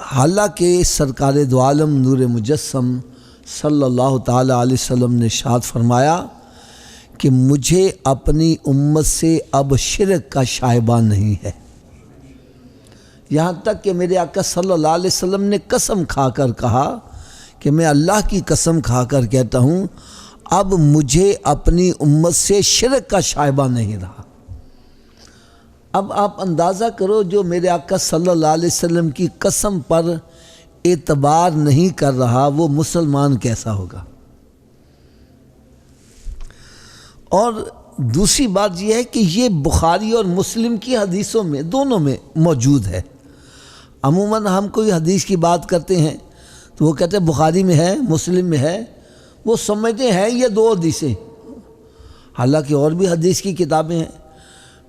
حالانکہ سرکار دو عالم نور مجسم صلی اللہ تعالی علیہ وسلم نے ارشاد فرمایا کہ مجھے اپنی امت سے اب شرک کا شائبہ نہیں ہے، یہاں تک کہ میرے آقا صلی اللہ علیہ وسلم نے قسم کھا کر کہا کہ میں اللہ کی قسم کھا کر کہتا ہوں اب مجھے اپنی امت سے شرک کا شائبہ نہیں رہا۔ اب آپ اندازہ کرو جو میرے آقا صلی اللہ علیہ وسلم کی قسم پر اعتبار نہیں کر رہا وہ مسلمان کیسا ہوگا۔ اور دوسری بات یہ ہے کہ یہ بخاری اور مسلم کی حدیثوں میں دونوں میں موجود ہے۔ عموماً ہم کوئی حدیث کی بات کرتے ہیں تو وہ کہتے ہیں بخاری میں ہے، مسلم میں ہے، وہ سمجھتے ہیں یہ دو حدیثیں، حالانکہ اور بھی حدیث کی کتابیں ہیں۔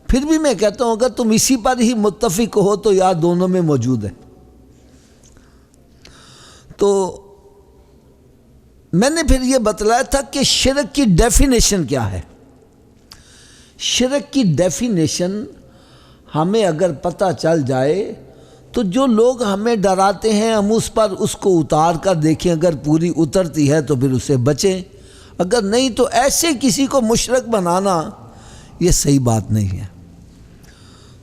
پھر بھی میں کہتا ہوں اگر تم اسی پر ہی متفق ہو تو یار دونوں میں موجود ہے۔ تو میں نے پھر یہ بتلایا تھا کہ شرک کی ڈیفینیشن کیا ہے۔ شرک کی ڈیفینیشن ہمیں اگر پتہ چل جائے تو جو لوگ ہمیں ڈراتے ہیں ہم اس پر اس کو اتار کر دیکھیں، اگر پوری اترتی ہے تو پھر اسے بچیں، اگر نہیں تو ایسے کسی کو مشرک بنانا یہ صحیح بات نہیں ہے۔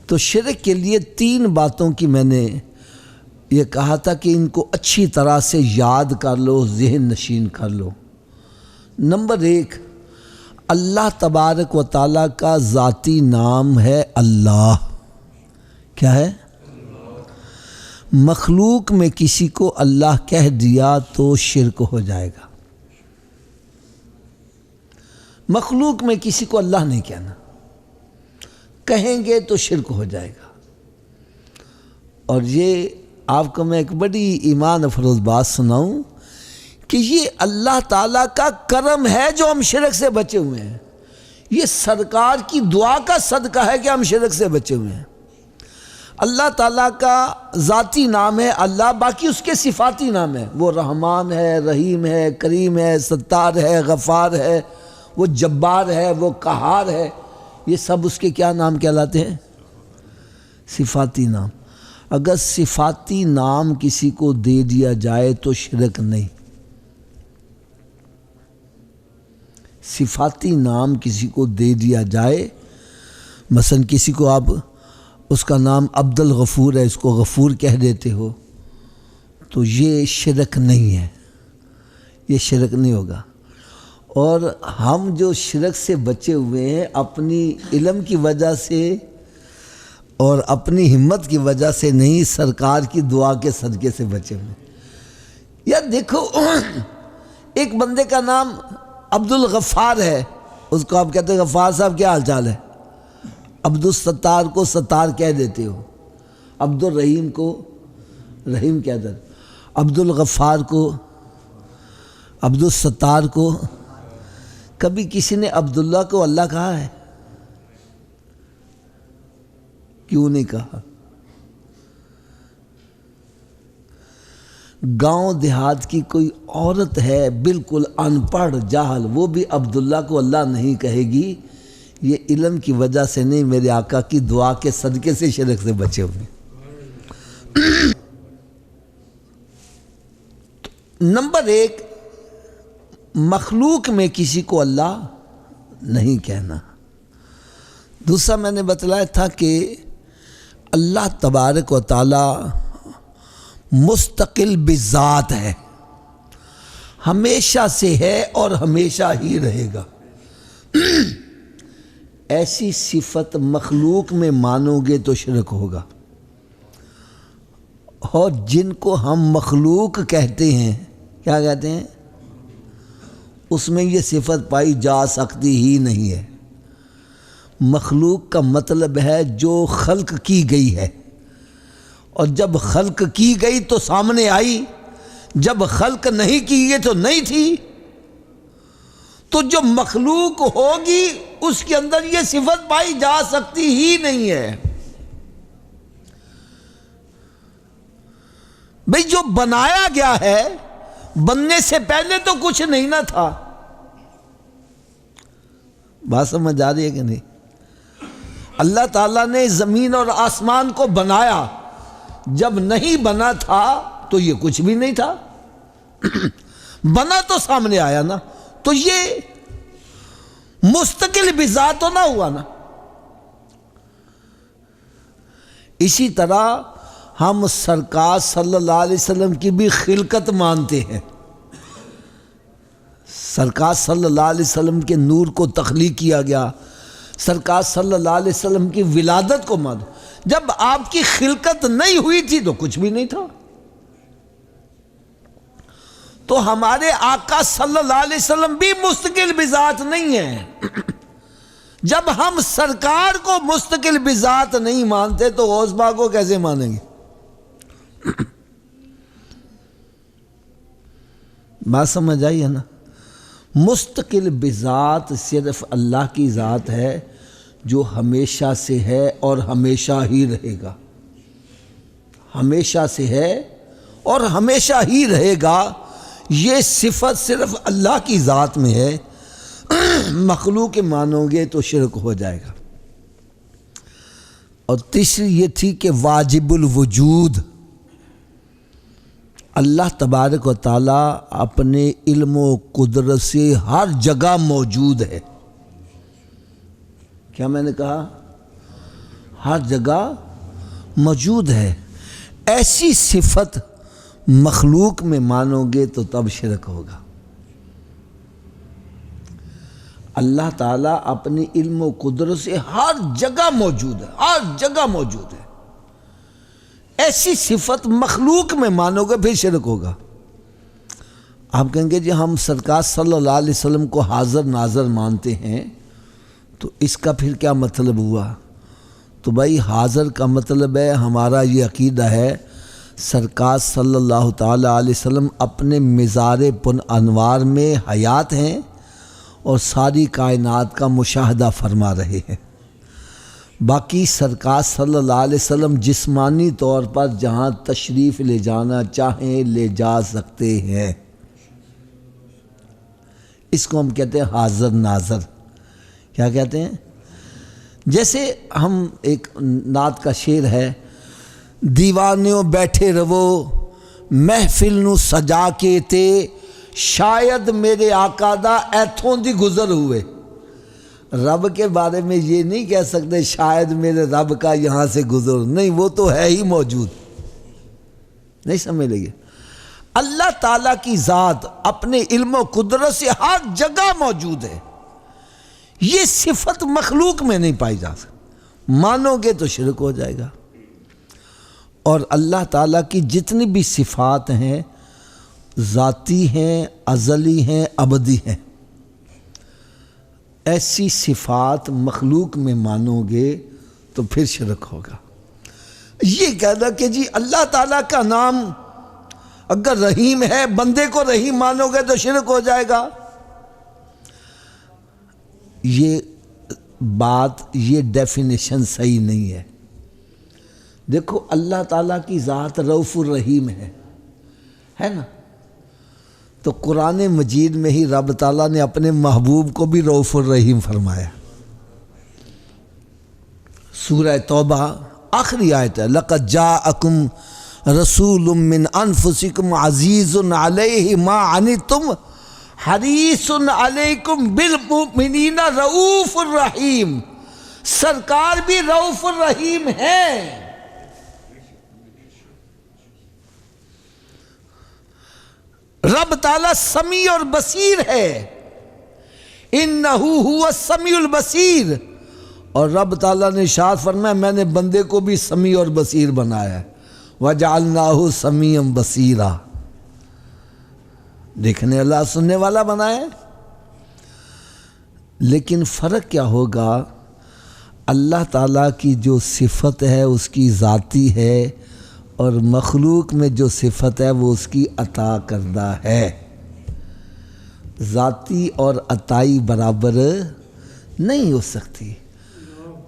تو شرک کے لیے 3 باتوں کی میں نے یہ کہا تھا کہ ان کو اچھی طرح سے یاد کر لو، ذہن نشین کر لو۔ نمبر 1، اللہ تبارک و تعالیٰ کا ذاتی نام ہے اللہ۔ کیا ہے؟ مخلوق میں کسی کو اللہ کہہ دیا تو شرک ہو جائے گا۔ مخلوق میں کسی کو اللہ نہیں کہنا، کہیں گے تو شرک ہو جائے گا۔ اور یہ آپ کو میں ایک بڑی ایمان افروز بات سناؤں کہ یہ اللہ تعالیٰ کا کرم ہے جو ہم شرک سے بچے ہوئے ہیں، یہ سرکار کی دعا کا صدقہ ہے کہ ہم شرک سے بچے ہوئے ہیں۔ اللہ تعالیٰ کا ذاتی نام ہے اللہ، باقی اس کے صفاتی نام ہے، وہ رحمان ہے، رحیم ہے، کریم ہے، ستار ہے، غفار ہے، وہ جبار ہے، وہ قہار ہے، یہ سب اس کے کیا نام کہلاتے ہیں؟ صفاتی نام۔ اگر صفاتی نام کسی کو دے دیا جائے تو شرک نہیں۔ صفاتی نام کسی کو دے دیا جائے، مثلا کسی کو آپ اس کا نام عبد الغفور ہے، اس کو غفور کہہ دیتے ہو تو یہ شرک نہیں ہے، یہ شرک نہیں ہوگا۔ اور ہم جو شرک سے بچے ہوئے ہیں اپنی علم کی وجہ سے اور اپنی ہمت کی وجہ سے نہیں، سرکار کی دعا کے صدقے سے بچے ہوئے ہیں۔ یا دیکھو ایک بندے کا نام عبد الغفار ہے، اس کو آپ کہتے ہیں غفار صاحب کیا حال چال ہے، عبد الستار کو ستار کہہ دیتے ہو، عبد الرحیم کو رحیم کہہ دیتے، عبد الغفار کو، عبد الستار کو۔ کبھی کسی نے عبداللہ کو اللہ کہا ہے؟ کیوں نہیں کہا؟ گاؤں دیہات کی کوئی عورت ہے بالکل ان پڑھ جاہل، وہ بھی عبداللہ کو اللہ نہیں کہے گی، یہ علم کی وجہ سے نہیں، میرے آقا کی دعا کے صدقے سے شرک سے بچے ہوئے۔ نمبر 1، مخلوق میں کسی کو اللہ نہیں کہنا۔ دوسرا میں نے بتلایا تھا کہ اللہ تبارک و تعالی مستقل بذات ہے، ہمیشہ سے ہے اور ہمیشہ ہی رہے گا۔ ایسی صفت مخلوق میں مانو گے تو شرک ہوگا۔ اور جن کو ہم مخلوق کہتے ہیں، کیا کہتے ہیں؟ اس میں یہ صفت پائی جا سکتی ہی نہیں ہے۔ مخلوق کا مطلب ہے جو خلق کی گئی ہے، اور جب خلق کی گئی تو سامنے آئی، جب خلق نہیں کی گئی تو نہیں تھی۔ تو جو مخلوق ہوگی اس کے اندر یہ صفت پائی جا سکتی ہی نہیں ہے۔ بھئی جو بنایا گیا ہے، بننے سے پہلے تو کچھ نہیں نہ تھا۔ بات سمجھ آ رہی ہے کہ نہیں؟ اللہ تعالیٰ نے زمین اور آسمان کو بنایا، جب نہیں بنا تھا تو یہ کچھ بھی نہیں تھا، بنا تو سامنے آیا نا، تو یہ مستقل بذات تو نہ ہوا نا۔ اسی طرح ہم سرکار صلی اللہ علیہ وسلم کی بھی خلقت مانتے ہیں، سرکار صلی اللہ علیہ وسلم کے نور کو تخلیق کیا گیا، سرکار صلی اللہ علیہ وسلم کی ولادت کو مان۔ جب آپ کی خلقت نہیں ہوئی تھی تو کچھ بھی نہیں تھا، تو ہمارے آقا صلی اللہ علیہ وسلم بھی مستقل بذات نہیں ہیں۔ جب ہم سرکار کو مستقل بذات نہیں مانتے تو غوث پاک کو کیسے مانیں گے؟ بات سمجھ آئی ہے نا؟ مستقل بذات صرف اللہ کی ذات ہے جو ہمیشہ سے ہے اور ہمیشہ ہی رہے گا، ہمیشہ سے ہے اور ہمیشہ ہی رہے گا۔ یہ صفت صرف اللہ کی ذات میں ہے، مخلوق مانو گے تو شرک ہو جائے گا۔ اور تیسری یہ تھی کہ واجب الوجود، اللہ تبارک و تعالیٰ اپنے علم و قدرت سے ہر جگہ موجود ہے۔ کیا میں نے کہا؟ ہر جگہ موجود ہے۔ ایسی صفت مخلوق میں مانو گے تو تب شرک ہوگا۔ اللہ تعالیٰ اپنی علم و قدرت سے ہر جگہ موجود ہے، ہر جگہ موجود ہے۔ ایسی صفت مخلوق میں مانو گے پھر شرک ہوگا۔ آپ کہیں گے جی ہم سرکار صلی اللہ علیہ وسلم کو حاضر ناظر مانتے ہیں تو اس کا پھر کیا مطلب ہوا؟ تو بھائی حاضر کا مطلب ہے، ہمارا یہ عقیدہ ہے سرکار صلی اللہ تعالیٰ علیہ وسلم اپنے مزار پن انوار میں حیات ہیں اور ساری کائنات کا مشاہدہ فرما رہے ہیں۔ باقی سرکار صلی اللہ علیہ وسلم جسمانی طور پر جہاں تشریف لے جانا چاہیں لے جا سکتے ہیں، اس کو ہم کہتے ہیں حاضر ناظر۔ کیا کہتے ہیں؟ جیسے ہم ایک نعت کا شعر ہے، دیوانیوں بیٹھے رہو محفل نو سجا کے تے، شاید میرے آقا دا ایتھوں دی گزر ہوئے۔ رب کے بارے میں یہ نہیں کہہ سکتے شاید میرے رب کا یہاں سے گزر، نہیں، وہ تو ہے ہی موجود۔ نہیں سمجھ لگے؟ اللہ تعالیٰ کی ذات اپنے علم و قدرت سے ہر جگہ موجود ہے، یہ صفت مخلوق میں نہیں پائی جا سکتی، مانو گے تو شرک ہو جائے گا۔ اور اللہ تعالیٰ کی جتنی بھی صفات ہیں ذاتی ہیں، ازلی ہیں، ابدی ہیں، ایسی صفات مخلوق میں مانو گے تو پھر شرک ہوگا۔ یہ کہنا کہ جی اللہ تعالیٰ کا نام اگر رحیم ہے، بندے کو رحیم مانو گے تو شرک ہو جائے گا، یہ بات، یہ ڈیفینیشن صحیح نہیں ہے۔ دیکھو اللہ تعالیٰ کی ذات رؤوف الرحیم ہے نا، تو قرآن مجید میں ہی رب تعالیٰ نے اپنے محبوب کو بھی رؤوف الرحیم فرمایا۔ سورہ توبہ آخری آیت ہے، لَقَدْ جَاءَكُمْ رَسُولٌ مِّنْ أَنفُسِكُمْ عَزِيزٌ عَلَيْهِ مَا عَنِتُّمْ حَرِيصٌ عَلَيْكُمْ بِالْمُؤْمِنِينَ رؤوف الرحیم۔ سرکار بھی رؤوف الرحیم ہے۔ رب تعالیٰ سمیع اور بصیر ہے، اِنَّهُ هُوَ السَّمِيعُ الْبَصِيرُ، اور رب تعالیٰ نے ارشاد فرمایا میں نے بندے کو بھی سمیع اور بصیر بنایا ہے، وَجَعَلْنَاهُ سَمِيعًا بَصِيرًا، دیکھنے والا سننے والا بنایا ہے۔ لیکن فرق کیا ہوگا؟ اللہ تعالیٰ کی جو صفت ہے اس کی ذاتی ہے، اور مخلوق میں جو صفت ہے وہ اس کی عطا کردہ ہے۔ ذاتی اور عطائی برابر نہیں ہو سکتی۔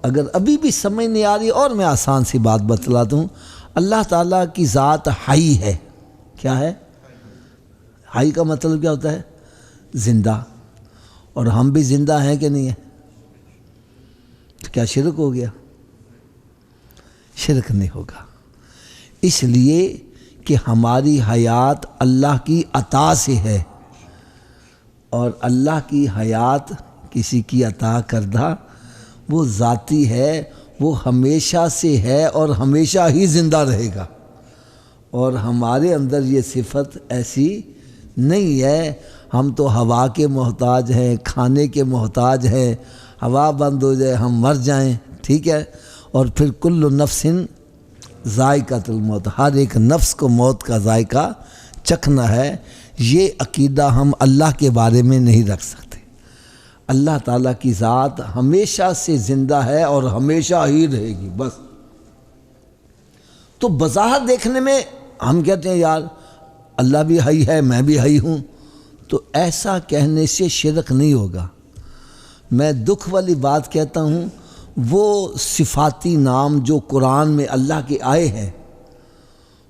اگر ابھی بھی سمجھ نہیں آ رہی اور میں آسان سی بات بتلاتا ہوں، اللہ تعالیٰ کی ذات حی ہے۔ کیا ہے؟ حی کا مطلب کیا ہوتا ہے؟ زندہ، اور ہم بھی زندہ ہیں کہ نہیں ہیں؟ تو کیا شرک ہو گیا؟ شرک نہیں ہوگا۔ اس لیے کہ ہماری حیات اللہ کی عطا سے ہے، اور اللہ کی حیات کسی کی عطا کردہ وہ ذاتی ہے، وہ ہمیشہ سے ہے اور ہمیشہ ہی زندہ رہے گا، اور ہمارے اندر یہ صفت ایسی نہیں ہے۔ ہم تو ہوا کے محتاج ہیں، کھانے کے محتاج ہیں، ہوا بند ہو جائے ہم مر جائیں، ٹھیک ہے، اور پھر کل نفس ذائقۃ الموت، ہر ایک نفس کو موت کا ذائقہ چکھنا ہے۔ یہ عقیدہ ہم اللہ کے بارے میں نہیں رکھ سکتے۔ اللہ تعالیٰ کی ذات ہمیشہ سے زندہ ہے اور ہمیشہ ہی رہے گی، بس۔ تو بظاہر دیکھنے میں ہم کہتے ہیں یار اللہ بھی حی ہے، میں بھی حی ہوں، تو ایسا کہنے سے شرک نہیں ہوگا۔ میں دکھ والی بات کہتا ہوں، وہ صفاتی نام جو قرآن میں اللہ کے آئے ہیں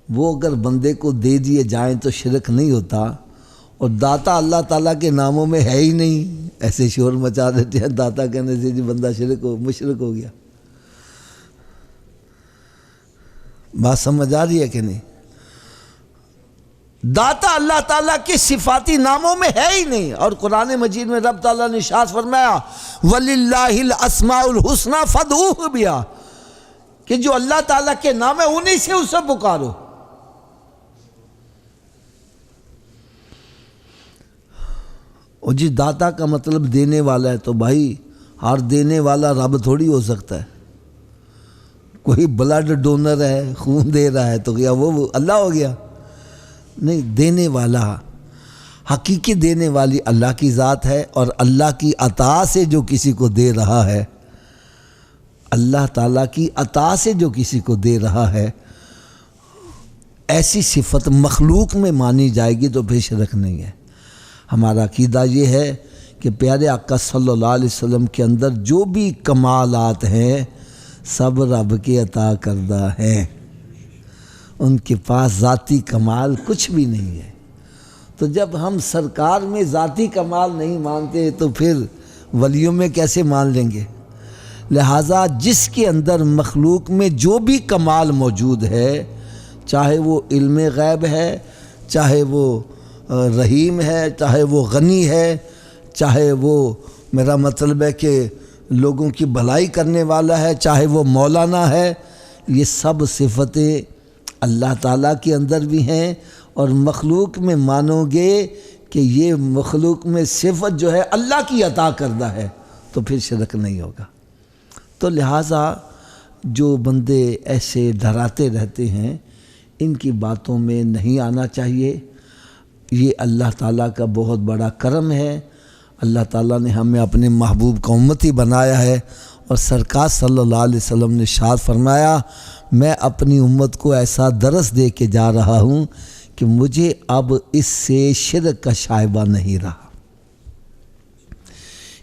وہ اگر بندے کو دے دیے جائیں تو شرک نہیں ہوتا، اور داتا اللہ تعالیٰ کے ناموں میں ہے ہی نہیں، ایسے شور مچا دیتے ہیں داتا کہنے سے جی بندہ مشرک ہو گیا۔ بات سمجھ آ رہی ہے کہ نہیں؟ داتا اللہ تعالیٰ کے صفاتی ناموں میں ہے ہی نہیں، اور قرآن مجید میں رب تعالیٰ نے ارشاد فرمایا وَلِلَّهِ الْأَسْمَاءُ الْحُسْنَى فَادْعُوهُ بِهَا، کہ جو اللہ تعالیٰ کے نام ہے انہی سے اسے پکارو۔ اور جی داتا کا مطلب دینے والا ہے، تو بھائی ہر دینے والا رب تھوڑی ہو سکتا ہے۔ کوئی بلڈ ڈونر ہے، خون دے رہا ہے، تو کیا وہ اللہ ہو گیا؟ نہیں، دینے والا، حقیقی دینے والی اللہ کی ذات ہے، اور اللہ کی عطا سے جو کسی کو دے رہا ہے، اللہ تعالیٰ کی عطا سے جو کسی کو دے رہا ہے، ایسی صفت مخلوق میں مانی جائے گی تو پھر شرک نہیں ہے۔ ہمارا عقیدہ یہ ہے کہ پیارے آقا صلی اللہ علیہ وسلم کے اندر جو بھی کمالات ہیں سب رب کے عطا کردہ ہیں، ان کے پاس ذاتی کمال کچھ بھی نہیں ہے۔ تو جب ہم سرکار میں ذاتی کمال نہیں مانتے تو پھر ولیوں میں کیسے مان لیں گے؟ لہٰذا جس کے اندر مخلوق میں جو بھی کمال موجود ہے، چاہے وہ علم غیب ہے، چاہے وہ رحیم ہے، چاہے وہ غنی ہے، چاہے وہ میرا مطلب ہے کہ لوگوں کی بھلائی کرنے والا ہے، چاہے وہ مولانا ہے، یہ سب صفتیں اللہ تعالیٰ کے اندر بھی ہیں، اور مخلوق میں مانو گے کہ یہ مخلوق میں صفت جو ہے اللہ کی عطا کردہ ہے تو پھر شرک نہیں ہوگا۔ تو لہٰذا جو بندے ایسے ڈراتے رہتے ہیں ان کی باتوں میں نہیں آنا چاہیے۔ یہ اللہ تعالیٰ کا بہت بڑا کرم ہے، اللہ تعالیٰ نے ہمیں اپنے محبوب کا امتی بنایا ہے، اور سرکار صلی اللہ علیہ وسلم نے ارشاد فرمایا میں اپنی امت کو ایسا درس دے کے جا رہا ہوں کہ مجھے اب اس سے شرک کا شائبہ نہیں رہا۔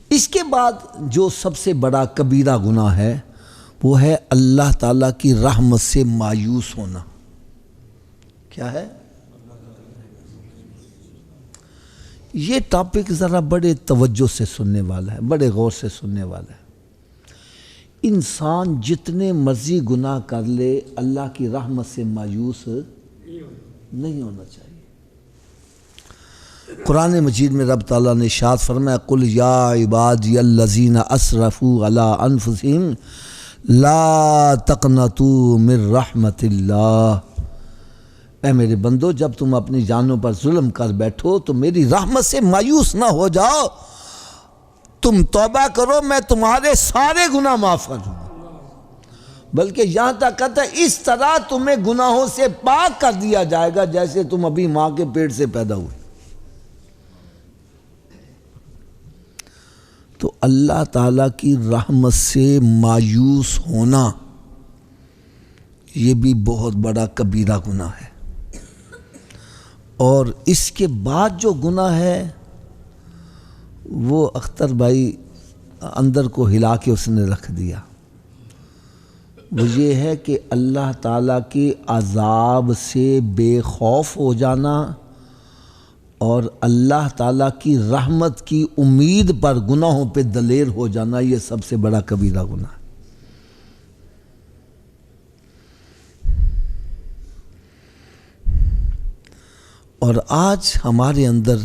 اس کے بعد جو سب سے بڑا کبیرہ گناہ ہے وہ ہے اللہ تعالیٰ کی رحمت سے مایوس ہونا۔ کیا ہے؟ یہ ٹاپک ذرا بڑے توجہ سے سننے والا ہے، بڑے غور سے سننے والا ہے۔ انسان جتنے مرضی گناہ کر لے اللہ کی رحمت سے مایوس نہیں ہونا چاہیے۔ قرآن مجید میں رب تعالیٰ نے ارشاد فرمایا قل یا عبادی الذین اسرفوا علی انفسہم لا تقنطوا من رحمت اللہ، اے میرے بندو جب تم اپنی جانوں پر ظلم کر بیٹھو تو میری رحمت سے مایوس نہ ہو جاؤ، تم توبہ کرو میں تمہارے سارے گناہ معاف کر دوں گا، بلکہ یہاں تک کہتا ہے اس طرح تمہیں گناہوں سے پاک کر دیا جائے گا جیسے تم ابھی ماں کے پیٹ سے پیدا ہوئے۔ تو اللہ تعالیٰ کی رحمت سے مایوس ہونا یہ بھی بہت بڑا کبیرہ گناہ ہے، اور اس کے بعد جو گناہ ہے وہ اختر بھائی اندر کو ہلا کے اس نے رکھ دیا، وہ یہ ہے کہ اللہ تعالیٰ کے عذاب سے بے خوف ہو جانا اور اللہ تعالیٰ کی رحمت کی امید پر گناہوں پہ دلیر ہو جانا، یہ سب سے بڑا کبیرہ گناہ ہے۔ اور آج ہمارے اندر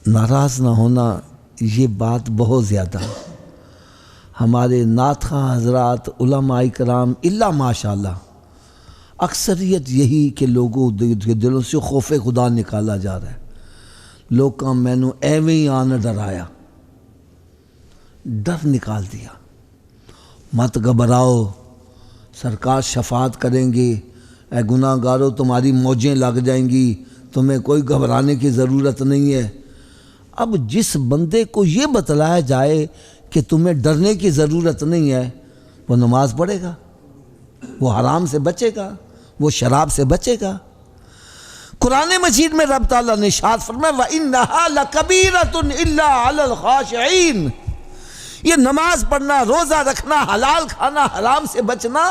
ناراض نہ ہونا یہ بات بہت زیادہ ہے. ہمارے نعت خواں حضرات علماء کرام الا ماشاءاللہ اکثریت یہی کہ لوگوں کے دلوں سے خوف خدا نکالا جا رہا ہے. لوکاں مینوں ایویں ہی آن ڈرایا، ڈر نکال دیا. مت گھبراؤ، سرکار شفاعت کریں گے، اے گناہ گارو تمہاری موجیں لگ جائیں گی، تمہیں کوئی گھبرانے کی ضرورت نہیں ہے. اب جس بندے کو یہ بتلایا جائے کہ تمہیں ڈرنے کی ضرورت نہیں ہے، وہ نماز پڑھے گا، وہ حرام سے بچے گا، وہ شراب سے بچے گا. قرآن مجید میں رب تعالیٰ نے ارشاد فرمایا وَإِنَّهَا لَكَبِيرَةٌ إِلَّا عَلَى الْخَاشِعِينَ. یہ نماز پڑھنا، روزہ رکھنا، حلال کھانا، حرام سے بچنا،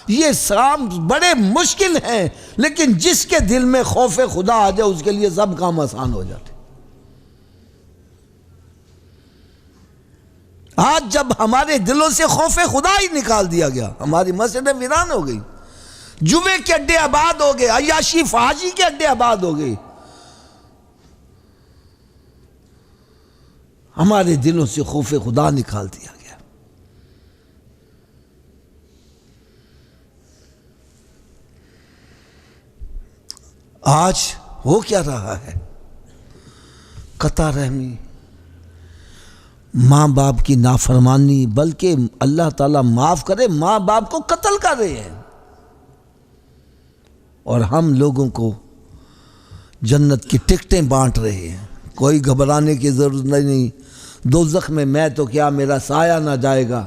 یہ کام بڑے مشکل ہیں، لیکن جس کے دل میں خوف خدا آ جائے اس کے لیے سب کام آسان ہو جاتے. آج جب ہمارے دلوں سے خوف خدا ہی نکال دیا گیا، ہماری مسجدیں ویران ہو گئی، جمعے کے اڈے آباد ہو گئے، عیاشی فحاشی کے اڈے آباد ہو گئے. ہمارے دلوں سے خوف خدا نکال دیا گیا. آج ہو کیا رہا ہے؟ قطع رحمی، ماں باپ کی نافرمانی، بلکہ اللہ تعالیٰ معاف کرے ماں باپ کو قتل کر رہے ہیں، اور ہم لوگوں کو جنت کی ٹکٹیں بانٹ رہے ہیں. کوئی گھبرانے کی ضرورت نہیں، دوزخ میں تو کیا میرا سایہ نہ جائے گا.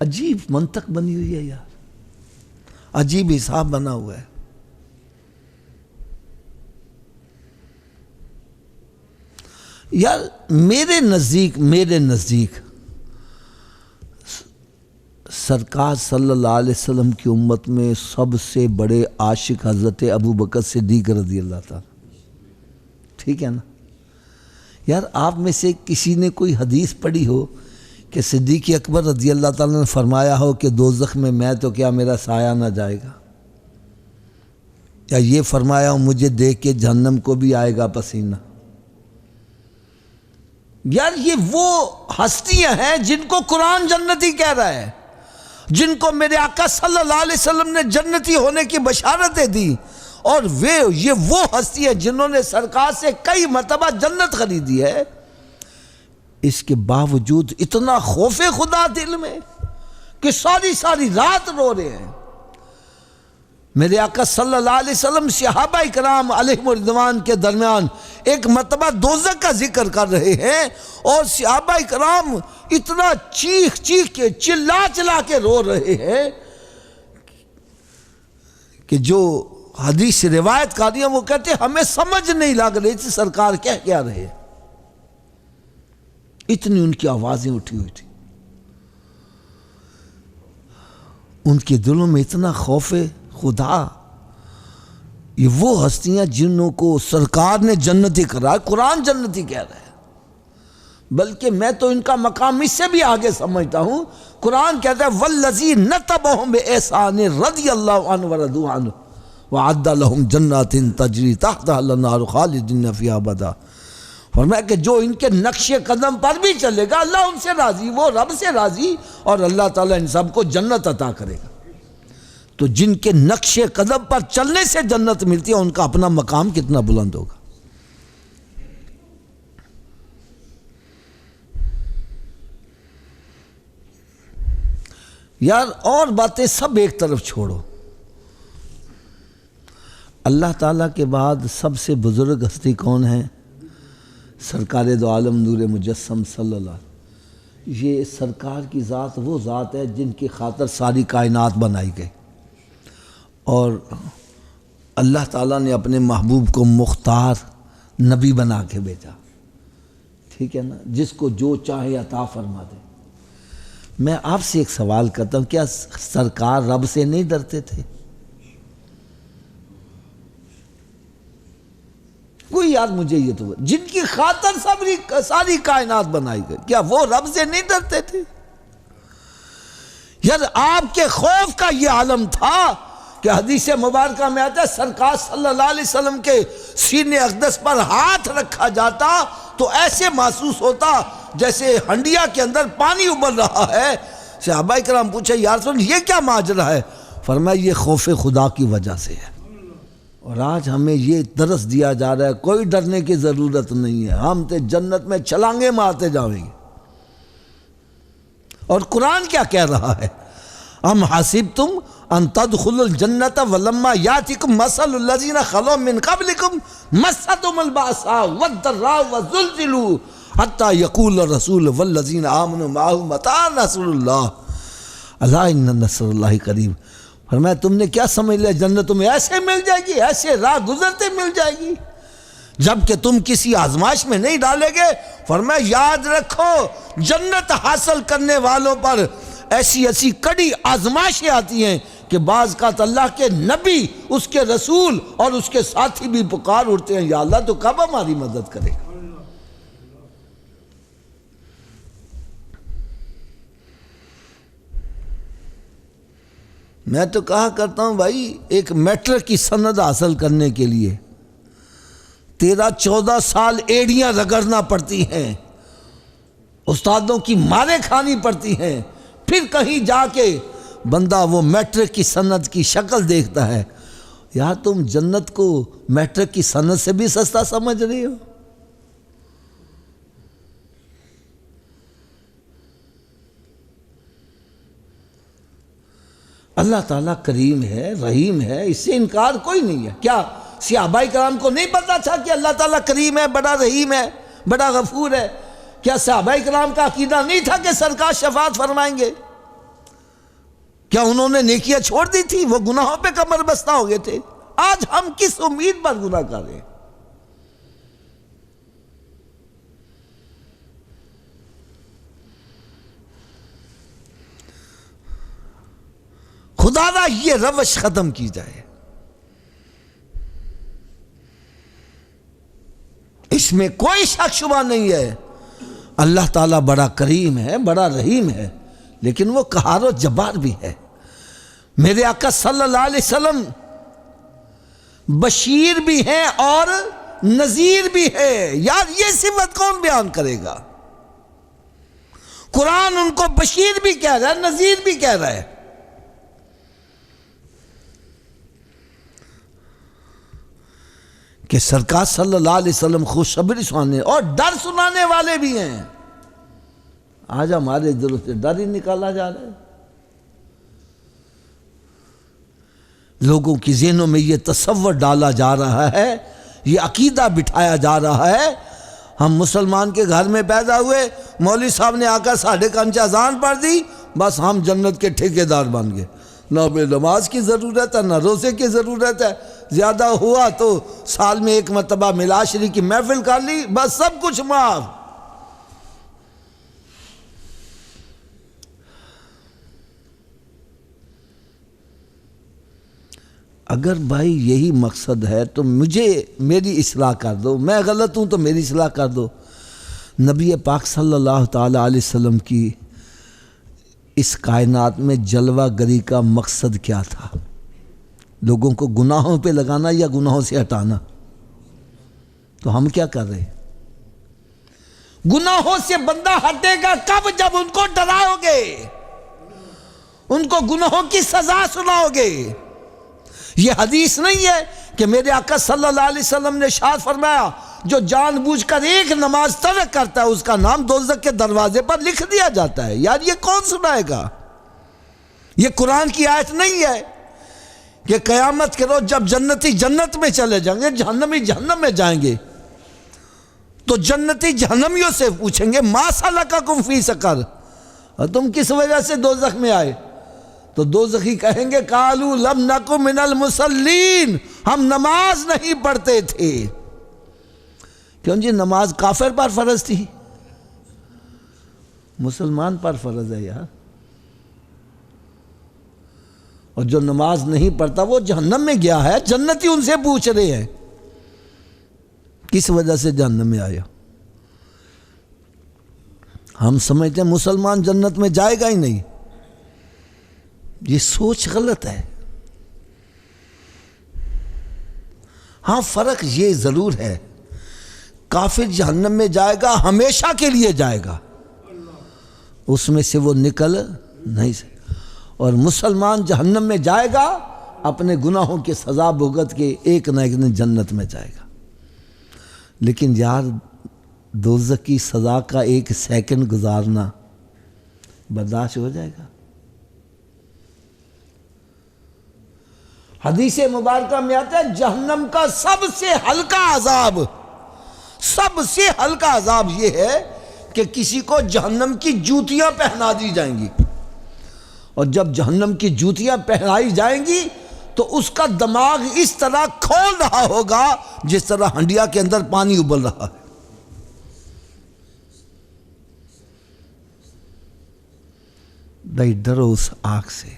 عجیب منطق بنی ہوئی ہے یار، عجیب حساب بنا ہوا ہے. یار میرے نزدیک سرکار صلی اللہ علیہ وسلم کی امت میں سب سے بڑے عاشق حضرت ابو بکر صدیق رضی اللہ تعالیٰ. ٹھیک ہے نا یار؟ آپ میں سے کسی نے کوئی حدیث پڑھی ہو کہ صدیق اکبر رضی اللہ تعالیٰ نے فرمایا ہو کہ دوزخ میں تو کیا میرا سایہ نہ جائے گا؟ یا یہ فرمایا ہو مجھے دیکھ کے جہنم کو بھی آئے گا پسینہ؟ یار یہ وہ ہستیاں ہیں جن کو قرآن جنتی کہہ رہا ہے، جن کو میرے آقا صلی اللہ علیہ وسلم نے جنتی ہونے کی بشارتیں دی، اور یہ وہ ہستی ہے جنہوں نے سرکار سے کئی مرتبہ جنت خریدی ہے. اس کے باوجود اتنا خوف خدا دل میں کہ ساری رات رو رہے ہیں. میرے آقا صلی اللہ علیہ وسلم صحابہ کرام علیہم رضوان کے درمیان ایک مرتبہ دوزخ کا ذکر کر رہے ہیں، اور صحابہ کرام اتنا چیخ کے چلا کے رو رہے ہیں کہ جو حدیث روایت کاری ہیں وہ کہتے ہیں ہمیں سمجھ نہیں لگ رہی تھی سرکار کہہ کیا رہے. اتنی ان کی آوازیں اٹھی ہوئی تھی، ان کے دلوں میں اتنا خوف خدا. یہ وہ ہستیاں جنہوں کو سرکار نے جنتی کرا، قرآن جنتی کہہ رہا ہے. بلکہ میں تو ان کا مقام اس سے بھی آگے سمجھتا ہوں. قرآن کہتا ہے وَالَّذِينَ نَتَبَهُمْ بِإِحْسَانٍ رَضِيَ اللَّهُ عَنْهُ وَرَضُوا عَنْهُ وَأَعَدَّ لَهُمْ جَنَّاتٍ تَجْرِي تَحْتَهَا الْأَنْهَارُ خَالِدِينَ فِيهَا أَبَدًا. فرمایا کہ جو ان کے نقش قدم پر بھی چلے گا اللہ ان سے راضی، وہ رب سے راضی، اور اللہ تعالیٰ ان سب کو جنت عطا کرے گا. تو جن کے نقش قدم پر چلنے سے جنت ملتی ہے ان کا اپنا مقام کتنا بلند ہوگا. یار اور باتیں سب ایک طرف چھوڑو، اللہ تعالیٰ کے بعد سب سے بزرگ ہستی کون ہے؟ سرکار دو عالم نور مجسم صلی اللہ علیہ وسلم. یہ سرکار کی ذات وہ ذات ہے جن کی خاطر ساری کائنات بنائی گئی، اور اللہ تعالیٰ نے اپنے محبوب کو مختار نبی بنا کے بھیجا. ٹھیک ہے نا؟ جس کو جو چاہے عطا فرما دے. میں آپ سے ایک سوال کرتا ہوں، کیا سرکار رب سے نہیں ڈرتے تھے؟ کوئی یار مجھے یہ تو جن کی خاطر ساری کائنات بنائی گئی، کیا وہ رب سے نہیں ڈرتے تھے؟ یار آپ کے خوف کا یہ عالم تھا کہ حدیث مبارکہ میں آتا ہے سرکار صلی اللہ علیہ وسلم کے سینے اقدس پر ہاتھ رکھا جاتا تو ایسے محسوس ہوتا جیسے ہنڈیا کے اندر پانی ابل رہا ہے۔ صحابہ کرام پوچھے یا رسول اللہ یہ کیا ماجرا ہے؟ فرمایا یہ خوف خدا کی وجہ سے ہے۔ اور آج ہمیں یہ درس دیا جا رہا ہے کوئی ڈرنے کی ضرورت نہیں ہے، ہم تے جنت میں چھلانگے مارتے جائیں گے۔ اور قرآن کیا کہہ رہا ہے؟ ام حسبتم ان تدخلوا الجنت ولما یاتکم مثل الذین خلوا من قبلکم مستهم البأساء والضراء وزلزلوا حتی یقول الرسول والذین آمنوا معه متى نصر اللہ الا ان نصر اللہ قریب۔ فرمایا تم نے کیا سمجھ لیا جنت تمہیں ایسے مل جائے گی، ایسے راہ گزرتے مل جائے گی جبکہ تم کسی آزمائش میں نہیں ڈالے گے؟ فرمایا یاد رکھو جنت حاصل کرنے والوں پر ایسی ایسی کڑی آزمائشیں آتی ہیں کہ بعض کا اللہ کے نبی، اس کے رسول اور اس کے ساتھی بھی پکار اٹھتے ہیں یا اللہ تو کب ہماری مدد کرے گا؟ میں تو کہا کرتا ہوں بھائی ایک میٹرک کی سند حاصل کرنے کے لیے 13-14 سال ایڑیاں رگڑنا پڑتی ہیں، استادوں کی ماریں کھانی پڑتی ہیں، پھر کہیں جا کے بندہ وہ میٹرک کی سند کی شکل دیکھتا ہے۔ یا تم جنت کو میٹرک کی سند سے بھی سستا سمجھ رہی ہو؟ اللہ تعالیٰ کریم ہے، رحیم ہے، اس سے انکار کوئی نہیں ہے۔ کیا صحابہ کرام کو نہیں پتا تھا کہ اللہ تعالیٰ کریم ہے، بڑا رحیم ہے، بڑا غفور ہے؟ کیا صحابہ کرام کا عقیدہ نہیں تھا کہ سرکار شفاعت فرمائیں گے؟ کیا انہوں نے نیکیاں چھوڑ دی تھی؟ وہ گناہوں پہ کمر بستہ ہو گئے تھے۔ آج ہم کس امید پر گناہ کر رہے ہیں؟ خدا را یہ روش ختم کی جائے، اس میں کوئی شک شبہ نہیں ہے۔ اللہ تعالیٰ بڑا کریم ہے، بڑا رحیم ہے، لیکن وہ قہار و جبار بھی ہے۔ میرے آقا صلی اللہ علیہ وسلم بشیر بھی ہیں اور نذیر بھی ہے۔ یار یہ صفت کون بیان کرے گا؟ قرآن ان کو بشیر بھی کہہ رہا ہے، نذیر بھی کہہ رہا ہے۔ کہ سرکار صلی اللہ علیہ وسلم خوشخبری سنانے اور ڈر سنانے والے بھی ہیں۔ آج ہمارے دلوں سے ڈر ہی نکالا جا رہا ہے، لوگوں کی ذہنوں میں یہ تصور ڈالا جا رہا ہے، یہ عقیدہ بٹھایا جا رہا ہے ہم مسلمان کے گھر میں پیدا ہوئے، مولوی صاحب نے آ کر 5:30 اذان پڑھ دی، بس ہم جنت کے ٹھیکیدار بن گئے۔ نہ ہمیں نماز کی ضرورت ہے، نہ روزے کی ضرورت ہے، زیادہ ہوا تو سال میں 1 مرتبہ میلاد شریف کی محفل کر لی، بس سب کچھ معاف۔ اگر بھائی یہی مقصد ہے تو مجھے میری اصلاح کر دو، میں غلط ہوں تو میری اصلاح کر دو۔ نبی پاک صلی اللہ تعالی علیہ وسلم کی اس کائنات میں جلوہ گری کا مقصد کیا تھا؟ لوگوں کو گناہوں پہ لگانا یا گناہوں سے ہٹانا؟ تو ہم کیا کر رہے ہیں؟ گناہوں سے بندہ ہٹے گا کب؟ جب ان کو ڈراؤ گے، ان کو گناہوں کی سزا سناؤ گے۔ یہ حدیث نہیں ہے کہ میرے آقا صلی اللہ علیہ وسلم نے ارشاد فرمایا جو جان بوجھ کر ایک نماز ترک کرتا ہے اس کا نام دوزخ کے دروازے پر لکھ دیا جاتا ہے۔ یار یہ کون سنائے گا؟ یہ قرآن کی آیت نہیں ہے کہ قیامت کے روز جب جنتی جنت میں چلے جائیں گے، جہنمی جہنم میں جائیں گے، تو جنتی جہنمیوں سے پوچھیں گے ما سلککم فی سقر، اور تم کس وجہ سے دوزخ میں آئے؟ تو دوزخی کہیں گے قالوا لم نک من المصلین، ہم نماز نہیں پڑھتے تھے۔ کیوں جی؟ نماز کافر پر فرض تھی، مسلمان پر فرض ہے یار۔ اور جو نماز نہیں پڑھتا وہ جہنم میں گیا ہے، جنتی ان سے پوچھ رہے ہیں کس وجہ سے جہنم میں آیا۔ ہم سمجھتے ہیں مسلمان جنت میں جائے گا ہی نہیں، یہ سوچ غلط ہے۔ ہاں فرق یہ ضرور ہے، کافر جہنم میں جائے گا، ہمیشہ کے لیے جائے گا، اس میں سے وہ نکل نہیں سکتا، اور مسلمان جہنم میں جائے گا، اپنے گناہوں کے سزا بھگت کے ایک نہ ایک دن جنت میں جائے گا۔ لیکن یار دوزخ کی سزا کا ایک سیکنڈ گزارنا برداشت ہو جائے گا؟ حدیث مبارکہ میں آتا ہے جہنم کا سب سے ہلکا عذاب یہ ہے کہ کسی کو جہنم کی جوتیاں پہنا دی جائیں گی، اور جب جہنم کی جوتیاں پہنائی جائیں گی تو اس کا دماغ اس طرح کھول رہا ہوگا جس طرح ہنڈیا کے اندر پانی ابل رہا ہے۔ بھائی ڈرو اس آگ سے۔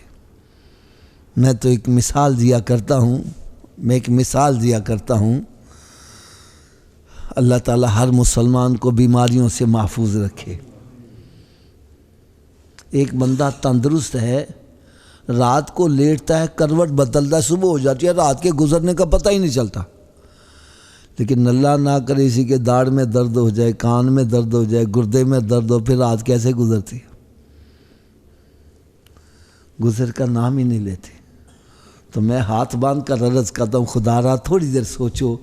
میں تو ایک مثال دیا کرتا ہوں، اللہ تعالی ہر مسلمان کو بیماریوں سے محفوظ رکھے۔ ایک بندہ تندرست ہے، رات کو لیٹتا ہے، کروٹ بدلتا ہے، صبح ہو جاتی ہے، رات کے گزرنے کا پتہ ہی نہیں چلتا۔ لیکن اللہ نہ کرے اسی کے داڑھ میں درد ہو جائے، کان میں درد ہو جائے، گردے میں درد ہو، پھر رات کیسے گزرتی ہے؟ گزر کا نام ہی نہیں لیتے۔ تو میں ہاتھ باندھ کر عرض کرتا ہوں، خدا را تھوڑی دیر سوچو،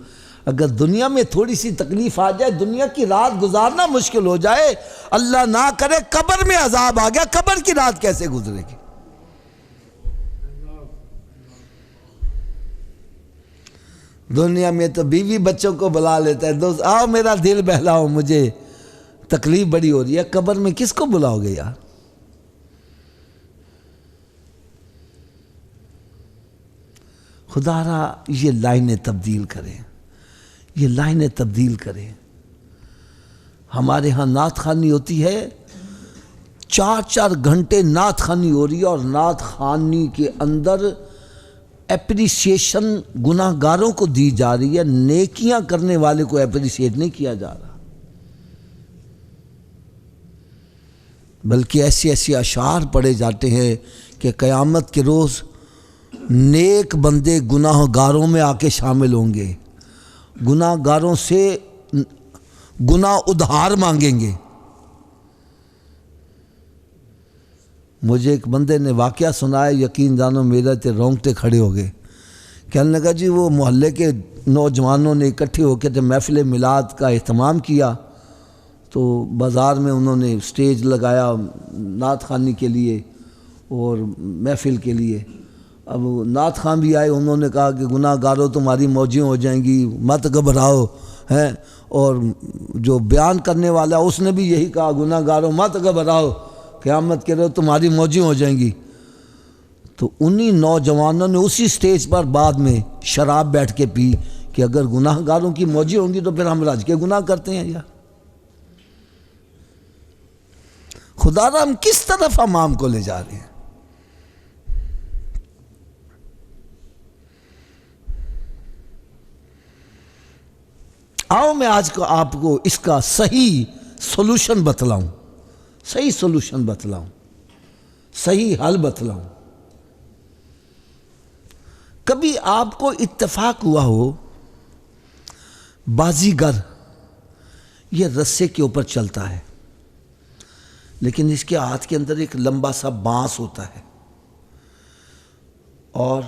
اگر دنیا میں تھوڑی سی تکلیف آ جائے، دنیا کی رات گزارنا مشکل ہو جائے، اللہ نہ کرے قبر میں عذاب آ گیا، قبر کی رات کیسے گزرے گی؟ دنیا میں تو بیوی بچوں کو بلا لیتا ہے، دوست آؤ میرا دل بہلاؤ، مجھے تکلیف بڑی ہو رہی ہے، قبر میں کس کو بلاؤ گے یار؟ خدا را یہ لائنیں تبدیل کریں۔ ہمارے ہاں نعت خوانی ہوتی ہے، 4 گھنٹے نعت خوانی ہو رہی ہے، اور نعت خوانی کے اندر اپریسیشن گناہ گاروں کو دی جا رہی ہے، نیکیاں کرنے والے کو اپریسیٹ نہیں کیا جا رہا، بلکہ ایسے اشعار پڑھے جاتے ہیں کہ قیامت کے روز نیک بندے گناہ گاروں میں آ کے شامل ہوں گے، گناہ گاروں سے گناہ ادھار مانگیں گے۔ مجھے ایک بندے نے واقعہ سنایا، یقین جانو میرے تے رونگٹے کھڑے ہو گئے۔ کہنے لگا جی وہ محلے کے نوجوانوں نے اکٹھے ہو کے جب محفل میلاد کا اہتمام کیا تو بازار میں انہوں نے سٹیج لگایا نعت خوانی کے لیے اور محفل کے لیے۔ اب نعت خان بھی آئے، انہوں نے کہا کہ گناہ گاروں تمہاری موجیں ہو جائیں گی، مت گھبراؤ، ہیں، اور جو بیان کرنے والا اس نے بھی یہی کہا، گناہ گاروں مت گھبراؤ، قیامت کے روز تمہاری موجیں ہو جائیں گی۔ تو انہی نوجوانوں نے اسی سٹیج پر بعد میں شراب بیٹھ کے پی کہ اگر گناہ گاروں کی موجیں ہوں گی تو پھر ہم رج کے گناہ کرتے ہیں یار۔ خدا را ہم کس طرف امام کو لے جا رہے ہیں؟ آؤ میں آج کو آپ کو اس کا صحیح سولوشن بتلاؤں، صحیح حل بتلاؤں۔ کبھی آپ کو اتفاق ہوا ہو بازیگر یہ رسے کے اوپر چلتا ہے، لیکن اس کے ہاتھ کے اندر ایک لمبا سا بانس ہوتا ہے، اور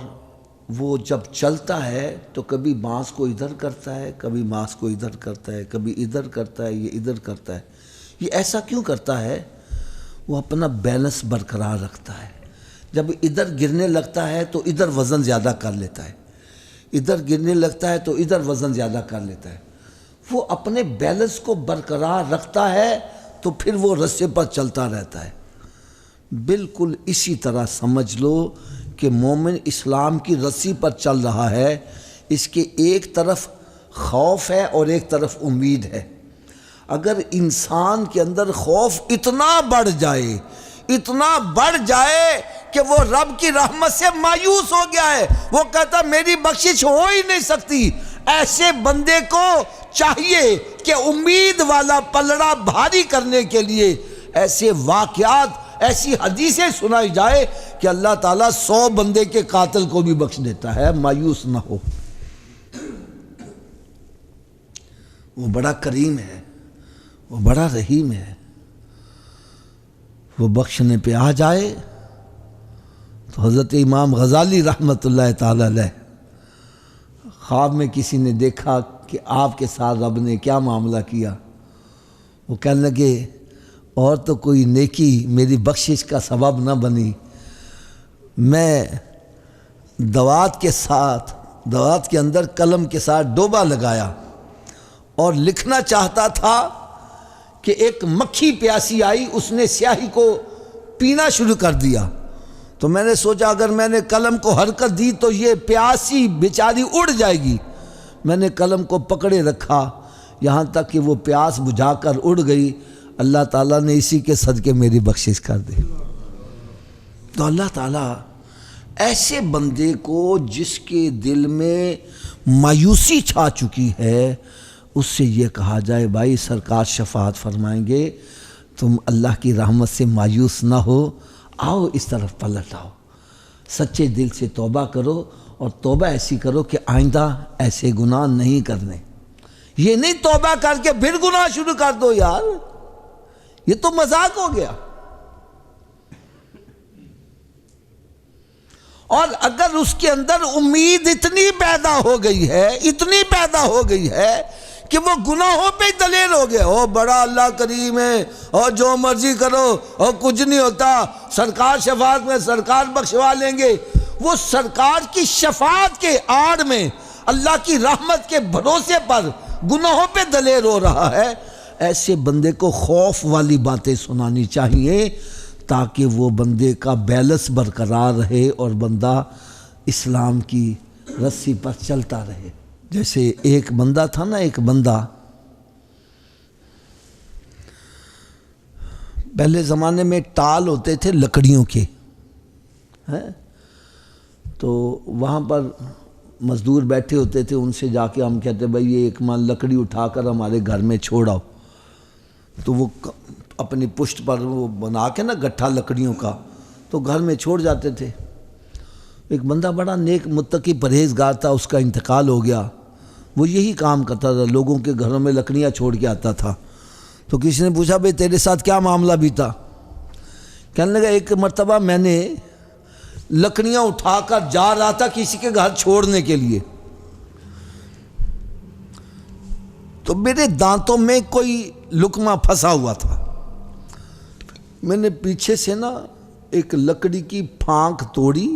وہ جب چلتا ہے تو کبھی بانس کو ادھر کرتا ہے، کبھی بانس کو ادھر کرتا ہے، کبھی ادھر کرتا ہے، یہ ادھر کرتا ہے۔ یہ ایسا کیوں کرتا ہے؟ وہ اپنا بیلنس برقرار رکھتا ہے۔ جب ادھر گرنے لگتا ہے تو ادھر وزن زیادہ کر لیتا ہے، ادھر گرنے لگتا ہے تو ادھر وزن زیادہ کر لیتا ہے۔ وہ اپنے بیلنس کو برقرار رکھتا ہے تو پھر وہ رسے پر چلتا رہتا ہے۔ بالکل اسی طرح سمجھ لو کہ مومن اسلام کی رسی پر چل رہا ہے، اس کے ایک طرف خوف ہے اور ایک طرف امید ہے۔ اگر انسان کے اندر خوف اتنا بڑھ جائے کہ وہ رب کی رحمت سے مایوس ہو گیا ہے، وہ کہتا میری بخشش ہو ہی نہیں سکتی، ایسے بندے کو چاہیے کہ امید والا پلڑا بھاری کرنے کے لیے ایسے واقعات، ایسی حدیثیں سنائی جائے کہ اللہ تعالیٰ 100 بندے کے قاتل کو بھی بخش دیتا ہے، مایوس نہ ہو۔ وہ بڑا کریم ہے، وہ بڑا رحیم ہے. وہ بخشنے پہ آ جائے تو حضرت امام غزالی رحمۃ اللہ تعالی علیہ خواب میں کسی نے دیکھا کہ آپ کے ساتھ رب نے کیا معاملہ کیا. وہ کہنے لگے اور تو کوئی نیکی میری بخشش کا سبب نہ بنی، میں دوات کے اندر قلم کے ساتھ ڈوبا لگایا اور لکھنا چاہتا تھا کہ ایک مکھی پیاسی آئی، اس نے سیاہی کو پینا شروع کر دیا. تو میں نے سوچا اگر میں نے قلم کو حرکت دی تو یہ پیاسی بیچاری اڑ جائے گی. میں نے قلم کو پکڑے رکھا یہاں تک کہ وہ پیاس بجھا کر اڑ گئی. اللہ تعالیٰ نے اسی کے صدقے میری بخشش کر دی. تو اللہ تعالیٰ ایسے بندے کو جس کے دل میں مایوسی چھا چکی ہے اس سے یہ کہا جائے بھائی سرکار شفاعت فرمائیں گے، تم اللہ کی رحمت سے مایوس نہ ہو، آؤ اس طرف پلٹ آؤ، سچے دل سے توبہ کرو اور توبہ ایسی کرو کہ آئندہ ایسے گناہ نہیں کرنے. یہ نہیں توبہ کر کے پھر گناہ شروع کر دو یار، یہ تو مذاق ہو گیا. اور اگر اس کے اندر امید اتنی پیدا ہو گئی ہے کہ وہ گناہوں پہ ہی دلیر ہو گیا، او بڑا اللہ کریم ہے اور جو مرضی کرو اور کچھ نہیں ہوتا، سرکار شفاعت میں سرکار بخشوا لیں گے، وہ سرکار کی شفاعت کے آڑ میں اللہ کی رحمت کے بھروسے پر گناہوں پہ دلیر ہو رہا ہے. ایسے بندے کو خوف والی باتیں سنانی چاہیے تاکہ وہ بندے کا بیلنس برقرار رہے اور بندہ اسلام کی رسی پر چلتا رہے. جیسے ایک بندہ تھا نا، ایک بندہ پہلے زمانے میں ٹال ہوتے تھے لکڑیوں کے، تو وہاں پر مزدور بیٹھے ہوتے تھے، ان سے جا کے ہم کہتے بھائی یہ ایک من لکڑی اٹھا کر ہمارے گھر میں چھوڑاؤ. تو وہ اپنی پشت پر وہ بنا کے نا گٹھا لکڑیوں کا تو گھر میں چھوڑ جاتے تھے. ایک بندہ بڑا نیک متقی پرہیزگار تھا، اس کا انتقال ہو گیا. وہ یہی کام کرتا تھا، لوگوں کے گھروں میں لکڑیاں چھوڑ کے آتا تھا. تو کسی نے پوچھا بھئی تیرے ساتھ کیا معاملہ بھی تھا؟ کہنے لگا ایک مرتبہ میں نے لکڑیاں اٹھا کر جا رہا تھا کسی کے گھر چھوڑنے کے لیے، تو میرے دانتوں میں کوئی لقمہ پھنسا ہوا تھا. میں نے پیچھے سے نا ایک لکڑی کی پھانک توڑی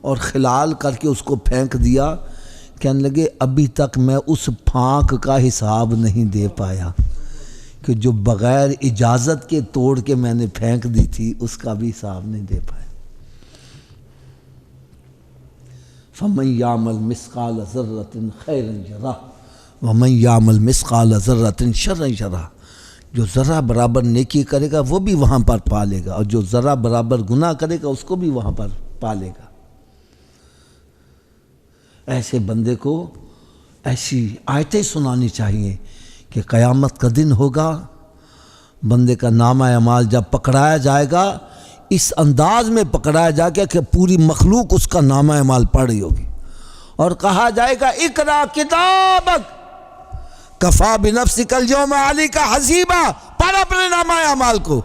اور خلال کر کے اس کو پھینک دیا. کہنے لگے ابھی تک میں اس پھانک کا حساب نہیں دے پایا کہ جو بغیر اجازت کے توڑ کے میں نے پھینک دی تھی اس کا بھی حساب نہیں دے پایا. فَمَنْ يَعْمَلْ مِثْقَالَ ذَرَّةٍ خَيْرًا يَرَهُ وَمَنْ يَعْمَلْ مِثْقَالَ ذَرَّةٍ شَرًّا يَرَهُ. جو ذرہ برابر نیکی کرے گا وہ بھی وہاں پر پا لے گا، اور جو ذرہ برابر گناہ کرے گا اس کو بھی وہاں پر پا لے گا. ایسے بندے کو ایسی آیتیں سنانی چاہیے کہ قیامت کا دن ہوگا، بندے کا نامہ اعمال جب پکڑایا جائے گا اس انداز میں پکڑایا جائے گا کہ پوری مخلوق اس کا نامہ اعمال پڑھ رہی ہوگی، اور کہا جائے گا اقرا کتابک کفا بنفسک اليوم علیک حسیبا، پڑھ اپنے نامہ اعمال کو.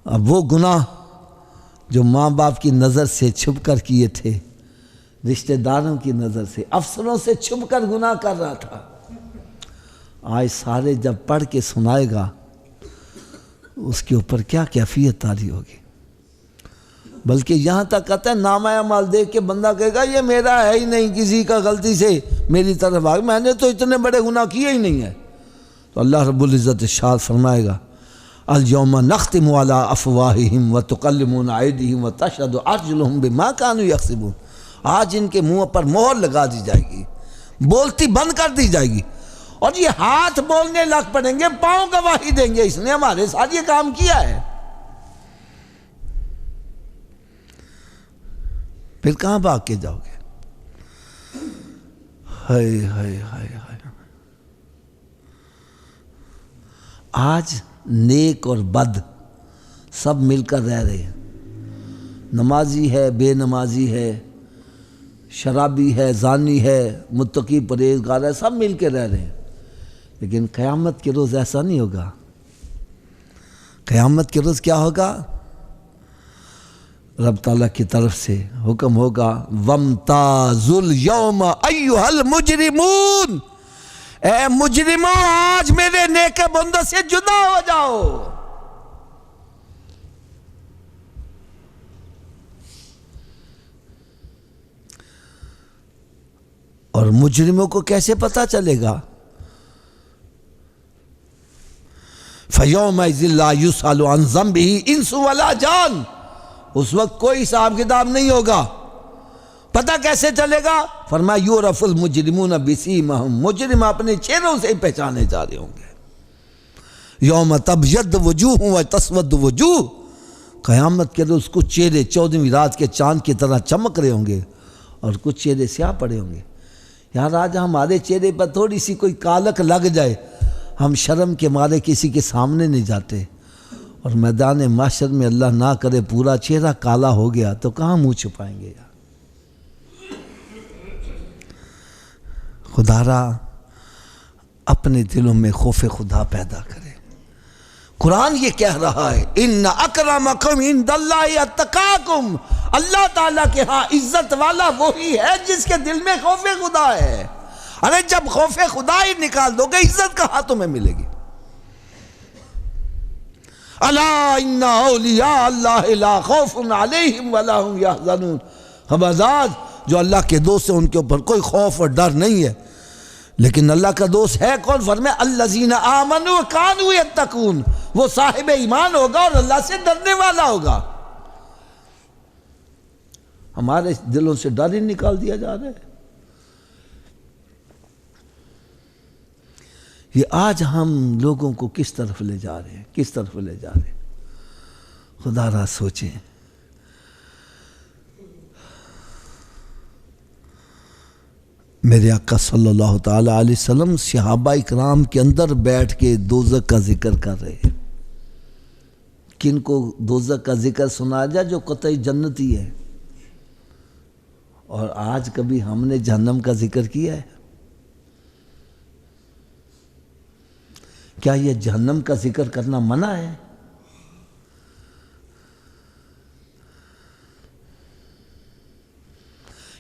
اب وہ گناہ جو ماں باپ کی نظر سے چھپ کر کیے تھے، رشتہ داروں کی نظر سے، افسروں سے چھپ کر گناہ کر رہا تھا، آج سارے جب پڑھ کے سنائے گا اس کے اوپر کیا کیفیت تاری ہوگی. بلکہ یہاں تک کہتا ہے نامہ اعمال دیکھ کے بندہ کہے گا یہ میرا ہے ہی نہیں، کسی کا غلطی سے میری طرف آ گیا، میں نے تو اتنے بڑے گناہ کیے ہی نہیں ہیں. تو اللہ رب العزت ارشاد فرمائے گا اليوم نختم علی افواہہم وتکلمنا ایدیہم وتشہد ارجلہم بما کانوا یکسبون. آج ان کے منہ پر مہر لگا دی جائے گی، بولتی بند کر دی جائے گی، اور یہ ہاتھ بولنے لگ پڑیں گے، پاؤں گواہی دیں گے اس نے ہمارے ساتھ یہ کام کیا ہے. پھر کہاں بھاگ کے جاؤ گے؟ ہائے ہائے ہائے ہائے. آج نیک اور بد سب مل کر رہ رہے ہیں، نمازی ہے، بے نمازی ہے، شرابی ہے، زانی ہے، متقی پرہیزگار ہے، سب مل کے رہ رہے ہیں. لیکن قیامت کے روز ایسا نہیں ہوگا. قیامت کے روز کیا ہوگا؟ رب تعالیٰ کی طرف سے حکم ہوگا وَامْتَازُوا الْيَوْمَ أَيُّهَا الْمُجْرِمُونَ، اے مجرموں آج میرے نیک بندوں سے جدا ہو جاؤ. اور مجرموں کو کیسے پتہ چلے گا؟ فَيَوْمَئِذٍ لَا يُسْأَلُ عَنْ ذَنبِهِ انس ولا جان. اس وقت کوئی حساب کتاب نہیں ہوگا. پتہ کیسے چلے گا؟ فرمایا یعرف المجرمون بسیمہم، مجرم اپنے چہروں سے ہی پہچانے جا رہے ہوں گے. یوم تبیض وجوہ وتسود وجوہ، قیامت کے روز کچھ چہرے 14ویں رات کے چاند کی طرح چمک رہے ہوں گے اور کچھ چہرے سیاہ پڑے ہوں گے. یار آج ہمارے چہرے پر تھوڑی سی کوئی کالک لگ جائے، ہم شرم کے مارے کسی کے سامنے نہیں جاتے، اور میدان محشر میں اللہ نہ کرے پورا چہرہ کالا ہو گیا تو کہاں منہ چھپائیں گے؟ یار خدا را اپنے دلوں میں خوف خدا پیدا کرے. قرآن یہ کہہ رہا ہے ان اکرمکم عند اللہ اتقاکم، اللہ تعالیٰ کے ہاں عزت والا وہی ہے جس کے دل میں خوف خدا ہے. ارے جب خوف خدا ہی نکال دو گے عزت کہاں تمہیں ملے گی؟ الا ان اولیاء اللہ لا خوف علیہم ولا هم یحزنون، خبردار جو اللہ کے دوست ہیں ان کے اوپر کوئی خوف اور ڈر نہیں ہے. لیکن اللہ کا دوست ہے کون؟ فرمایا الذین آمنوا وکانوا یتقون، وہ صاحب ایمان ہوگا اور اللہ سے ڈرنے والا ہوگا. ہمارے دلوں سے ڈر ہی نکال دیا جا رہا ہے. یہ آج ہم لوگوں کو کس طرف لے جا رہے ہیں، کس طرف لے جا رہے ہیں؟ خدا را سوچیں. میرے آقا صلی اللہ تعالی علیہ وسلم صحابہ اکرام کے اندر بیٹھ کے دوزخ کا ذکر کر رہے ہیں. کن کو دوزخ کا ذکر سنا جائے؟ جو قطعی جنتی ہے. اور آج کبھی ہم نے جہنم کا ذکر کیا ہے؟ کیا یہ جہنم کا ذکر کرنا منع ہے؟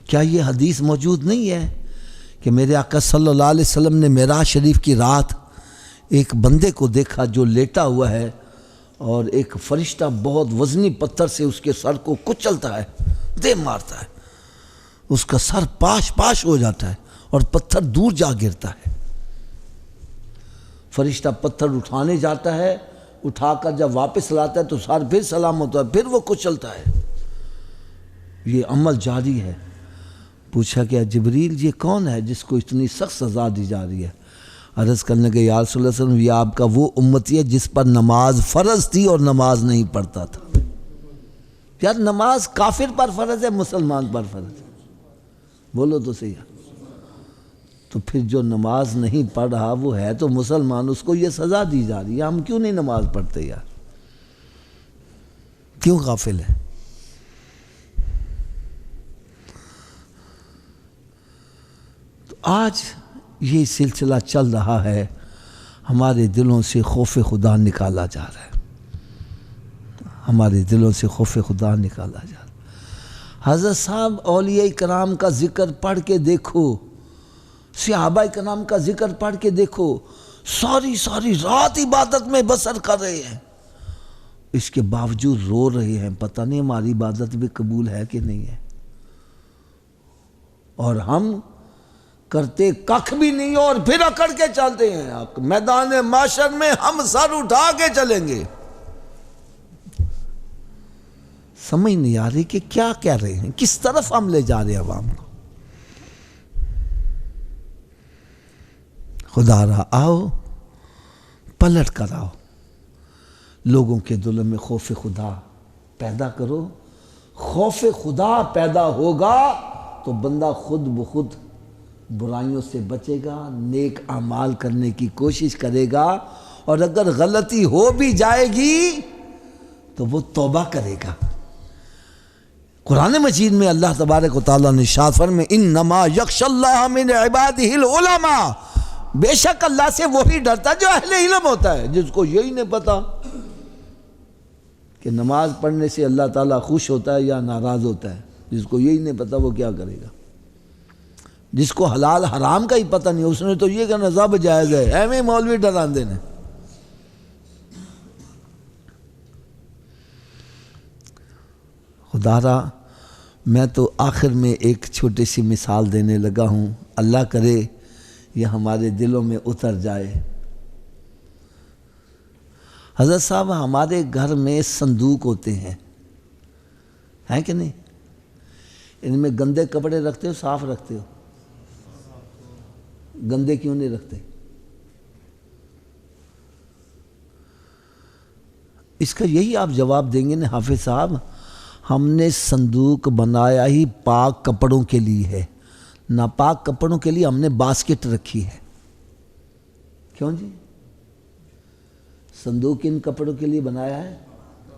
کیا یہ حدیث موجود نہیں ہے کہ میرے آقا صلی اللہ علیہ وسلم نے معراج شریف کی رات ایک بندے کو دیکھا جو لیٹا ہوا ہے اور ایک فرشتہ بہت وزنی پتھر سے اس کے سر کو کچلتا ہے، دے مارتا ہے، اس کا سر پاش پاش ہو جاتا ہے اور پتھر دور جا گرتا ہے. فرشتہ پتھر اٹھانے جاتا ہے، اٹھا کر جب واپس لاتا ہے تو سر پھر سلامت ہوتا ہے، پھر وہ کچلتا ہے. یہ عمل جاری ہے. پوچھا کہ جبریل یہ کون ہے جس کو اتنی سخت سزا دی جا رہی ہے؟ عرض کرنے کے یا رسول اللہ صلی اللہ علیہ وسلم، یہ آپ کا وہ امتی ہے جس پر نماز فرض تھی اور نماز نہیں پڑھتا تھا. یار نماز کافر پر فرض ہے، مسلمان پر فرض ہے؟ بولو تو صحیح. تو پھر جو نماز نہیں پڑھ رہا وہ ہے تو مسلمان، اس کو یہ سزا دی جا رہی ہے. ہم کیوں نہیں نماز پڑھتے یار؟ کیوں غافل ہے؟ تو آج یہ سلسلہ چل رہا ہے، ہمارے دلوں سے خوف خدا نکالا جا رہا ہے. ہمارے دلوں سے خوف خدا نکالا جا رہا ہے. حضرت صاحب اولیاء کرام کا ذکر پڑھ کے دیکھو، صحابہ کرام کا ذکر پڑھ کے دیکھو، ساری رات عبادت میں بسر کر رہے ہیں، اس کے باوجود رو رہے ہیں، پتہ نہیں ہماری عبادت بھی قبول ہے کہ نہیں ہے. اور ہم کرتے کخ بھی نہیں اور پھر اکڑ کے چلتے ہیں. میدان معاشر میں ہم سر اٹھا کے چلیں گے. سمجھ نہیں آ رہی کہ کیا کہہ رہے ہیں، کس طرف ہم لے جا رہے ہیں عوام کو. خدا را آؤ، پلٹ کر آؤ، لوگوں کے دلوں میں خوف خدا پیدا کرو. خوف خدا پیدا ہوگا تو بندہ خود بخود برائیوں سے بچے گا، نیک اعمال کرنے کی کوشش کرے گا، اور اگر غلطی ہو بھی جائے گی تو وہ توبہ کرے گا. قرآن مجید میں اللہ تبارک و تعالیٰ نے ارشاد فرمایا انما یخشی اللہ من عبادہ العلماء، بے شک اللہ سے وہی ڈرتا جو اہل علم ہوتا ہے، جس کو یہی نہیں پتا کہ نماز پڑھنے سے اللہ تعالیٰ خوش ہوتا ہے یا ناراض ہوتا ہے، جس کو یہی نہیں پتا وہ کیا کرے گا؟ جس کو حلال حرام کا ہی پتہ نہیں، اس نے تو یہ کہنا سب جائز ہے، ایویں مولوی ڈران دینے۔ خدا را میں تو آخر میں ایک چھوٹی سی مثال دینے لگا ہوں، اللہ کرے یہ ہمارے دلوں میں اتر جائے۔ حضرت صاحب ہمارے گھر میں صندوق ہوتے ہیں کہ نہیں؟ ان میں گندے کپڑے رکھتے ہو صاف رکھتے ہو؟ گندے کیوں نہیں رکھتے؟ اس کا یہی آپ جواب دیں گے نا حافظ صاحب، ہم نے صندوق بنایا ہی پاک کپڑوں کے لیے ہے، ناپاک کپڑوں کے لیے ہم نے باسکٹ رکھی ہے۔ کیوں جی؟ صندوق ان کپڑوں کے لیے بنایا ہے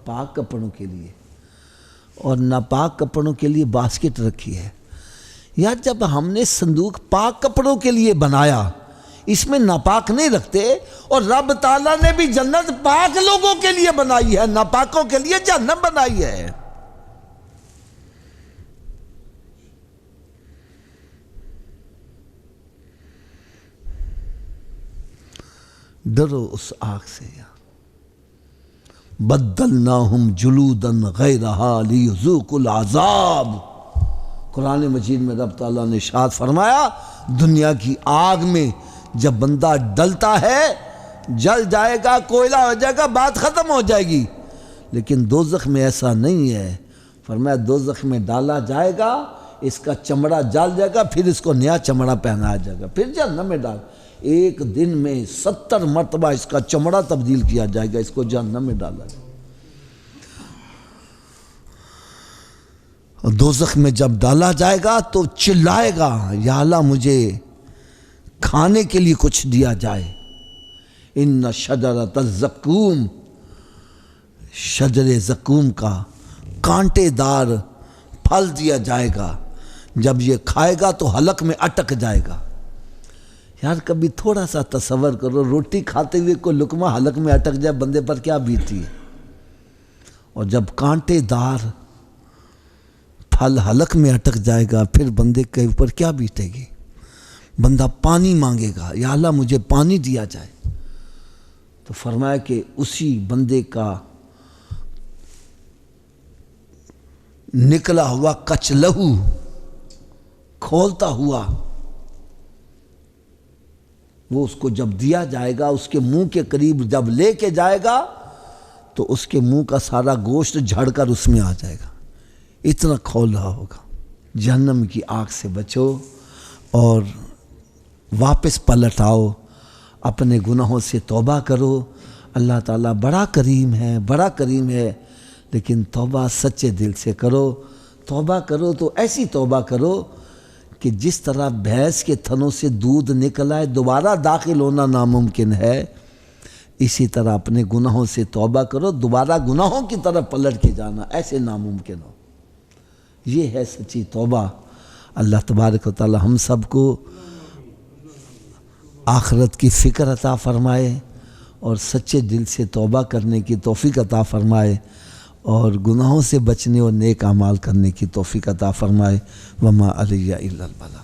پاک کپڑوں کے لیے، اور ناپاک کپڑوں کے لیے باسکٹ رکھی ہے۔ یا جب ہم نے صندوق پاک کپڑوں کے لیے بنایا، اس میں ناپاک نہیں رکھتے، اور رب تعالیٰ نے بھی جنت پاک لوگوں کے لیے بنائی ہے، ناپاکوں کے لیے جہنم بنائی ہے۔ ڈرو اس آگ سے۔ بدلناہم جلودا غیرہا لیذوقوا العذاب، قرآن مجید میں رب تعالیٰ نے ارشاد فرمایا دنیا کی آگ میں جب بندہ ڈلتا ہے جل جائے گا، کوئلہ ہو جائے گا، بات ختم ہو جائے گی، لیکن دوزخ میں ایسا نہیں ہے۔ فرمایا دوزخ میں ڈالا جائے گا، اس کا چمڑا جل جائے گا، پھر اس کو نیا چمڑا پہنایا جائے گا، پھر جہنم میں ڈال، ایک دن میں 70 مرتبہ اس کا چمڑا تبدیل کیا جائے گا، اس کو جہنم میں ڈالا جائے گا۔ اور دوزخ میں جب ڈالا جائے گا تو چلائے گا یا اللہ مجھے کھانے کے لیے کچھ دیا جائے۔ ان شجرۃ الزقوم، شجر زقوم کا کانٹے دار پھل دیا جائے گا، جب یہ کھائے گا تو حلق میں اٹک جائے گا۔ یار کبھی تھوڑا سا تصور کرو، روٹی کھاتے ہوئے کوئی لقمہ حلق میں اٹک جائے، بندے پر کیا بیتی ہے؟ اور جب کانٹے دار پھل حلق میں اٹک جائے گا پھر بندے کے اوپر کیا بیتے گی؟ بندہ پانی مانگے گا، یا اللہ مجھے پانی دیا جائے۔ تو فرمایا کہ اسی بندے کا نکلا ہوا کچ لہو کھولتا ہوا وہ اس کو جب دیا جائے گا، اس کے منہ کے قریب جب لے کے جائے گا تو اس کے منہ کا سارا گوشت جھڑ کر اس میں آ جائے گا، اتنا کھولا ہوگا۔ جہنم کی آگ سے بچو اور واپس پلٹ آؤ، اپنے گناہوں سے توبہ کرو۔ اللہ تعالیٰ بڑا کریم ہے، بڑا کریم ہے، لیکن توبہ سچے دل سے کرو۔ توبہ کرو تو ایسی توبہ کرو کہ جس طرح بھینس کے تھنوں سے دودھ نکل آئے دوبارہ داخل ہونا ناممکن ہے، اسی طرح اپنے گناہوں سے توبہ کرو، دوبارہ گناہوں کی طرف پلٹ کے جانا ایسے ناممکن ہو۔ یہ ہے سچی توبہ۔ اللہ تبارک و تعالی ہم سب کو آخرت کی فکر عطا فرمائے اور سچے دل سے توبہ کرنے کی توفیق عطا فرمائے، اور گناہوں سے بچنے اور نیک اعمال کرنے کی توفیق عطا فرمائے۔ وما علیہ الا البلاغ۔